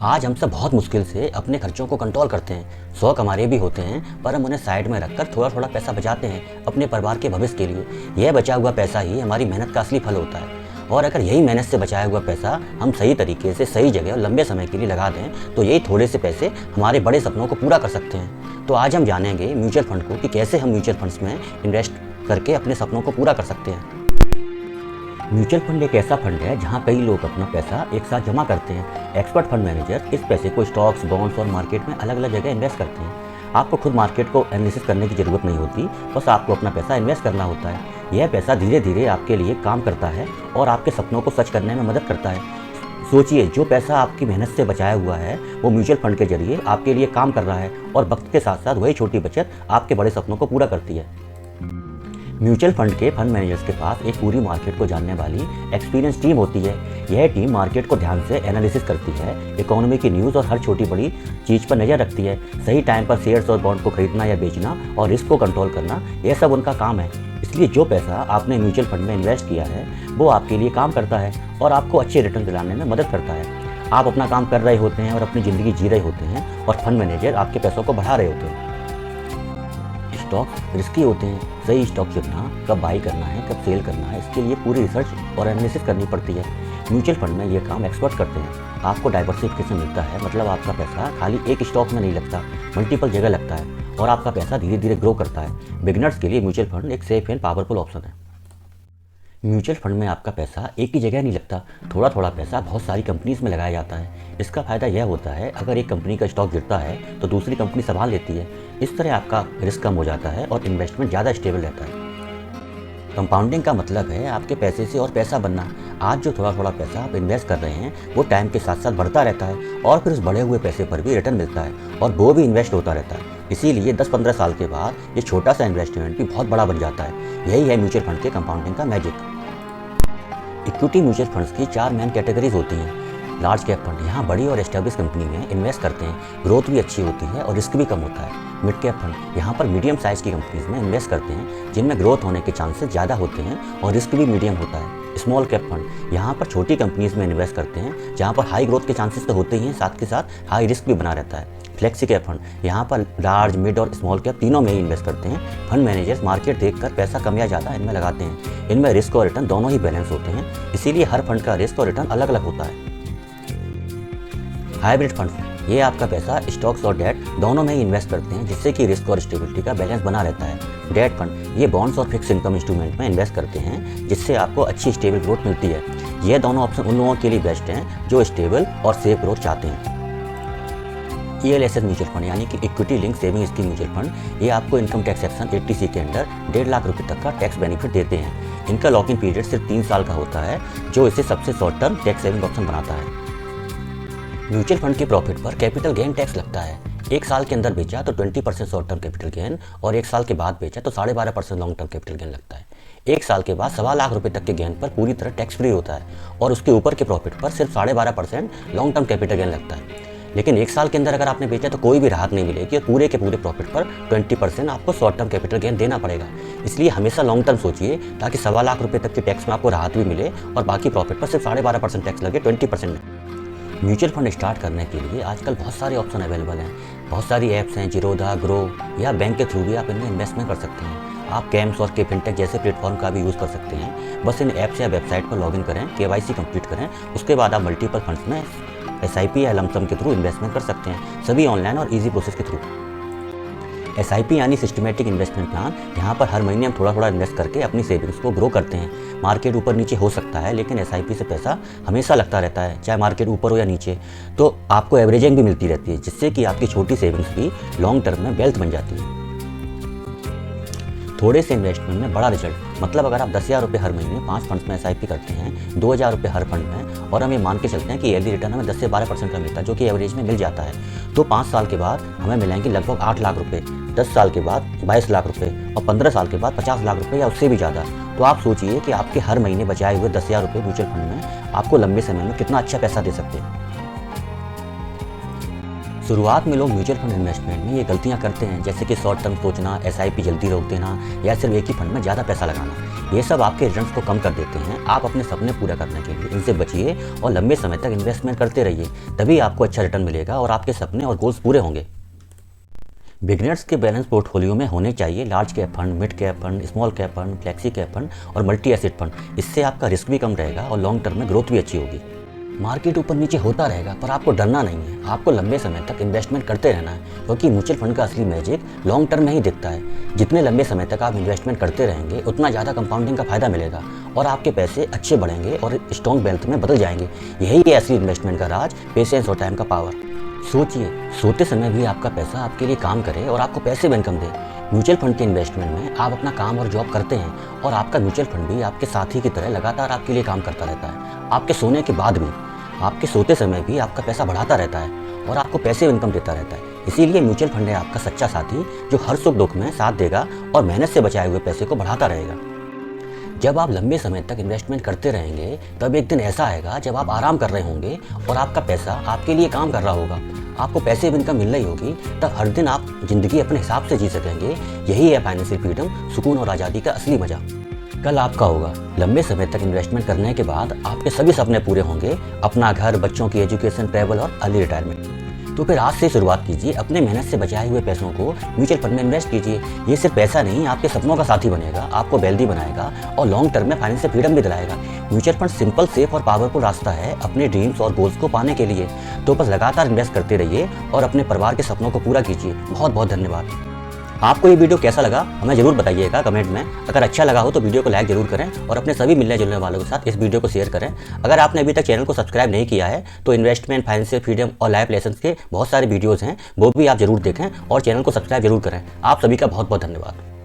आज हम सब बहुत मुश्किल से अपने खर्चों को कंट्रोल करते हैं। शौक हमारे भी होते हैं, पर हम उन्हें साइड में रखकर थोड़ा थोड़ा पैसा बचाते हैं अपने परिवार के भविष्य के लिए। यह बचा हुआ पैसा ही हमारी मेहनत का असली फल होता है। और अगर यही मेहनत से बचाया हुआ पैसा हम सही तरीके से सही जगह और लंबे समय के लिए लगा दें तो यही थोड़े से पैसे हमारे बड़े सपनों को पूरा कर सकते हैं। तो आज हम जानेंगे म्यूचुअल फंड को कि कैसे हम म्यूचुअल फंड्स में इन्वेस्ट करके अपने सपनों को पूरा कर सकते हैं। म्यूचुअल फंड एक ऐसा फंड है जहां कई लोग अपना पैसा एक साथ जमा करते हैं। एक्सपर्ट फंड मैनेजर इस पैसे को स्टॉक्स, बॉन्ड्स और मार्केट में अलग अलग जगह इन्वेस्ट करते हैं। आपको खुद मार्केट को एनालिसिस करने की ज़रूरत नहीं होती, बस आपको अपना पैसा इन्वेस्ट करना होता है। यह पैसा धीरे धीरे आपके लिए काम करता है और आपके सपनों को सच करने में मदद करता है। सोचिए, जो पैसा आपकी मेहनत से बचाया हुआ है वो म्यूचुअल फंड के जरिए आपके लिए काम कर रहा है और वक्त के साथ साथ वही छोटी बचत आपके बड़े सपनों को पूरा करती है। म्यूचुअल फंड के फंड मैनेजर्स के पास एक पूरी मार्केट को जानने वाली एक्सपीरियंस टीम होती है। यह टीम मार्केट को ध्यान से एनालिसिस करती है, इकोनॉमी की न्यूज़ और हर छोटी बड़ी चीज़ पर नज़र रखती है। सही टाइम पर शेयर्स और बॉन्ड को खरीदना या बेचना और रिस्क को कंट्रोल करना, यह सब उनका काम है। इसलिए जो पैसा आपने म्यूचुअल फंड में इन्वेस्ट किया है वो आपके लिए काम करता है और आपको अच्छे रिटर्न दिलाने में मदद करता है। आप अपना काम कर रहे होते हैं और अपनी ज़िंदगी जी रहे होते हैं और फंड मैनेजर आपके पैसों को बढ़ा रहे होते हैं। स्टॉक रिस्की होते हैं। सही स्टॉक चुनना, कब बाई करना है, कब सेल करना है, इसके लिए पूरी रिसर्च और एनालिसिस करनी पड़ती है। म्यूचुअल फंड में ये काम एक्सपर्ट करते हैं। आपको डाइवर्सिफिकेशन मिलता है, मतलब आपका पैसा खाली एक स्टॉक में नहीं लगता, मल्टीपल जगह लगता है और आपका पैसा धीरे धीरे ग्रो करता है। बिगिनर्स के लिए म्यूचुअल फंड एक सेफ एंड पावरफुल ऑप्शन है। म्यूचुअल फंड में आपका पैसा एक ही जगह नहीं लगता, थोड़ा थोड़ा पैसा बहुत सारी कंपनीज में लगाया जाता है। इसका फ़ायदा यह होता है, अगर एक कंपनी का स्टॉक गिरता है तो दूसरी कंपनी संभाल लेती है। इस तरह आपका रिस्क कम हो जाता है और इन्वेस्टमेंट ज़्यादा स्टेबल रहता है। कंपाउंडिंग का मतलब है आपके पैसे से और पैसा बनना। आज जो थोड़ा थोड़ा पैसा आप इन्वेस्ट कर रहे हैं वो टाइम के साथ साथ बढ़ता रहता है और फिर उस बढ़े हुए पैसे पर भी रिटर्न मिलता है और वो भी इन्वेस्ट होता रहता है। इसीलिए 10-15 साल के बाद ये छोटा सा इन्वेस्टमेंट भी बहुत बड़ा बन जाता है। यही है म्यूचुअल फंड के कंपाउंडिंग का मैजिक। इक्विटी म्यूचुअल फंड्स की 4 मेन कैटेगरीज होती हैं। लार्ज कैप फंड, यहाँ बड़ी और एस्टेब्लिश कंपनी में इन्वेस्ट करते हैं, ग्रोथ भी अच्छी होती है और रिस्क भी कम होता है। मिड कैप फंड, यहाँ पर मीडियम साइज़ की कंपनीज में इन्वेस्ट करते हैं जिनमें ग्रोथ होने के चांसेस ज़्यादा होते हैं और रिस्क भी मीडियम होता है। स्मॉल कैप फंड, यहाँ पर छोटी कंपनीज में इन्वेस्ट करते हैं जहाँ पर हाई ग्रोथ के चांसेस तो होते ही हैं, साथ के साथ हाई रिस्क भी बना रहता है। फ्लेक्सी कैप फंड, यहाँ पर लार्ज, मिड और स्मॉल कैप तीनों में ही इन्वेस्ट करते हैं। फंड मैनेजर्स मार्केट देखकर पैसा कम या ज़्यादा इनमें लगाते हैं। इनमें रिस्क और रिटर्न दोनों ही बैलेंस होते हैं, इसीलिए हर फंड का रिस्क और रिटर्न अलग अलग होता है। हाइब्रिड फंड, ये आपका पैसा स्टॉक्स और डेट दोनों में ही इन्वेस्ट करते हैं जिससे कि रिस्क और स्टेबिलिटी का बैलेंस बना रहता है। डेट फंड, ये बॉन्ड्स और फिक्स इनकम इंस्ट्रूमेंट में इन्वेस्ट करते हैं जिससे आपको अच्छी स्टेबल ग्रोथ मिलती है। ये दोनों ऑप्शन उन लोगों के लिए बेस्ट हैं जो स्टेबल और सेफ ग्रोथ चाहते हैं। ELSS म्यूचुअल फंड यानी कि equity link saving scheme mutual fund, ये आपको इनकम टैक्स सेक्शन 80C के अंडर 1.5 लाख रुपए तक का टैक्स बेनिफिट देते हैं। इनका लॉक इन पीरियड सिर्फ 3 साल का होता है जो इसे सबसे short term tax saving option बनाता है। म्यूचुअल फंड के प्रॉफिट पर कैपिटल गेन टैक्स लगता है। 1 साल के अंदर बेचा तो 20% शॉर्ट टर्म कैपिटल गेन और 1 साल के बाद बेचा तो 12.5% लॉन्ग टर्म कैपिटल गेन लगता है। 1 साल के बाद 1.25 लाख रुपए तक के गेन पर पूरी तरह टैक्स फ्री होता है और उसके ऊपर के प्रॉफिट पर सिर्फ 12.5% लॉन्ग टर्म कैपिटल गेन लगता है। लेकिन 1 साल के अंदर अगर आपने बेचा तो कोई भी राहत नहीं मिलेगी और पूरे के पूरे प्रॉफिट पर 20% आपको शॉर्ट टर्म कैपिटल गेन देना पड़ेगा। इसलिए हमेशा लॉन्ग टर्म सोचिए ताकि 1.25 लाख रुपए तक के टैक्स में आपको राहत भी मिले और बाकी प्रॉफिट पर सिर्फ 12.5% टैक्स लगे, 20% नहीं। म्यूचुअल फंड स्टार्ट करने के लिए आजकल बहुत सारे ऑप्शन अवेलेबल हैं। बहुत सारी ऐप्स हैं, जीरोधा, ग्रो या बैंक के थ्रू भी आप इनमें इन्वेस्टमेंट कर सकते हैं। आप कैम्स और के फिनटेक जैसे प्लेटफॉर्म का भी यूज़ कर सकते हैं। बस इन ऐप्स या वेबसाइट पर लॉगिन करें, KYC कंप्लीट करें, उसके बाद आप मल्टीपल फंड्स में SIP या लमसम के थ्रू इन्वेस्टमेंट कर सकते हैं, सभी ऑनलाइन और ईजी प्रोसेस के थ्रू। SIP यानी सिस्टमेटिक इन्वेस्टमेंट प्लान, यहाँ पर हर महीने हम थोड़ा थोड़ा इन्वेस्ट करके अपनी सेविंग्स को ग्रो करते हैं। मार्केट ऊपर नीचे हो सकता है लेकिन SIP से पैसा हमेशा लगता रहता है, चाहे मार्केट ऊपर हो या नीचे। तो आपको एवरेजिंग भी मिलती रहती है जिससे कि आपकी छोटी सेविंग्स भी लॉन्ग टर्म में वेल्थ बन जाती है। थोड़े से इन्वेस्टमेंट में बड़ा रिजल्ट, मतलब अगर आप 10,000 रुपये हर महीने 5 फंड्स में SIP करते हैं, 2,000 रुपये हर फंड में, और हम ये मान के चलते हैं कि ईयरली रिटर्न हमें 10 से 12% का मिलता है जो कि एवरेज में मिल जाता है, तो 5 साल के बाद हमें मिलेंगे लगभग 8 लाख रुपये, 10 साल के बाद 22 लाख रुपये और 15 साल के बाद 50 लाख रुपये या उससे भी ज़्यादा। तो आप सोचिए कि आपके हर महीने बचाए हुए 10,000 रुपये म्यूचुअल फंड में आपको लंबे समय में कितना अच्छा पैसा दे सकते हैं। शुरुआत में लोग म्यूचुअल फंड इन्वेस्टमेंट में ये गलतियां करते हैं, जैसे कि शॉर्ट टर्म सोचना, SIP जल्दी रोक देना या सिर्फ एक ही फंड में ज़्यादा पैसा लगाना। ये सब आपके रिटर्न्स को कम कर देते हैं। आप अपने सपने पूरा करने के लिए इनसे बचिए और लंबे समय तक इन्वेस्टमेंट करते रहिए, तभी आपको अच्छा रिटर्न मिलेगा और आपके सपने और गोल्स पूरे होंगे। बिगिनर्स के बैलेंस पोर्टफोलियो में होने चाहिए large cap fund, mid cap fund, small cap fund, flexi cap fund और मल्टी एसेट फंड। इससे आपका रिस्क भी कम रहेगा और लॉन्ग टर्म में ग्रोथ भी अच्छी होगी। मार्केट ऊपर नीचे होता रहेगा, पर आपको डरना नहीं है। आपको लंबे समय तक इन्वेस्टमेंट करते रहना है, क्योंकि म्यूचुअल फंड का असली मैजिक लॉन्ग टर्म में ही दिखता है। जितने लंबे समय तक आप इन्वेस्टमेंट करते रहेंगे, उतना ज़्यादा कंपाउंडिंग का फायदा मिलेगा और आपके पैसे अच्छे बढ़ेंगे और स्ट्रॉन्ग वेल्थ में बदल जाएंगे। यही है असली इन्वेस्टमेंट का राज, पेशेंस और टाइम का पावर। सोचिए, सोते समय भी आपका पैसा आपके लिए काम करे और आपको पैसिव इनकम दे। म्यूचुअल फंड के इन्वेस्टमेंट में आप अपना काम और जॉब करते हैं और आपका म्यूचुअल फंड भी आपके साथी की तरह लगातार आपके लिए काम करता रहता है। आपके सोने के बाद भी, आपके सोते समय भी आपका पैसा बढ़ाता रहता है और आपको पैसिव इनकम देता रहता है। इसीलिए म्यूचुअल फंड है आपका सच्चा साथी, जो हर सुख दुख में साथ देगा और मेहनत से बचाए हुए पैसे को बढ़ाता रहेगा। जब आप लंबे समय तक इन्वेस्टमेंट करते रहेंगे, तब एक दिन ऐसा आएगा जब आप आराम कर रहे होंगे और आपका पैसा आपके लिए काम कर रहा होगा। आपको पैसिव इनकम मिल रही होगी, तब हर दिन आप जिंदगी अपने हिसाब से जी सकेंगे। यही है फाइनेंशियल फ्रीडम, सुकून और आज़ादी का असली मजा। कल आपका होगा। लंबे समय तक इन्वेस्टमेंट करने के बाद आपके सभी सपने पूरे होंगे, अपना घर, बच्चों की एजुकेशन, ट्रैवल और अर्ली रिटायरमेंट। तो फिर आज से शुरुआत कीजिए, अपने मेहनत से बचाए हुए पैसों को म्यूचुअल फंड में इन्वेस्ट कीजिए। ये सिर्फ पैसा नहीं, आपके सपनों का साथी बनेगा, आपको वेल्दी बनाएगा और लॉन्ग टर्म में फाइनेंशियल फ्रीडम भी दिलाएगा। म्यूचुअल फंड सिंपल, सेफ और पावरफुल रास्ता है अपने ड्रीम्स और गोल्स को पाने के लिए। तो बस लगातार इन्वेस्ट करते रहिए और अपने परिवार के सपनों को पूरा कीजिए। बहुत बहुत धन्यवाद। आपको ये वीडियो कैसा लगा हमें ज़रूर बताइएगा कमेंट में। अगर अच्छा लगा हो तो वीडियो को लाइक जरूर करें और अपने सभी मिलने जुलने वालों के साथ इस वीडियो को शेयर करें। अगर आपने अभी तक चैनल को सब्सक्राइब नहीं किया है तो इन्वेस्टमेंट, फाइनेंशियल फ्रीडम और लाइफ लेसन्स के बहुत सारे वीडियोज़ हैं, वो भी आप जरूर देखें और चैनल को सब्सक्राइब जरूर करें। आप सभी का बहुत बहुत धन्यवाद।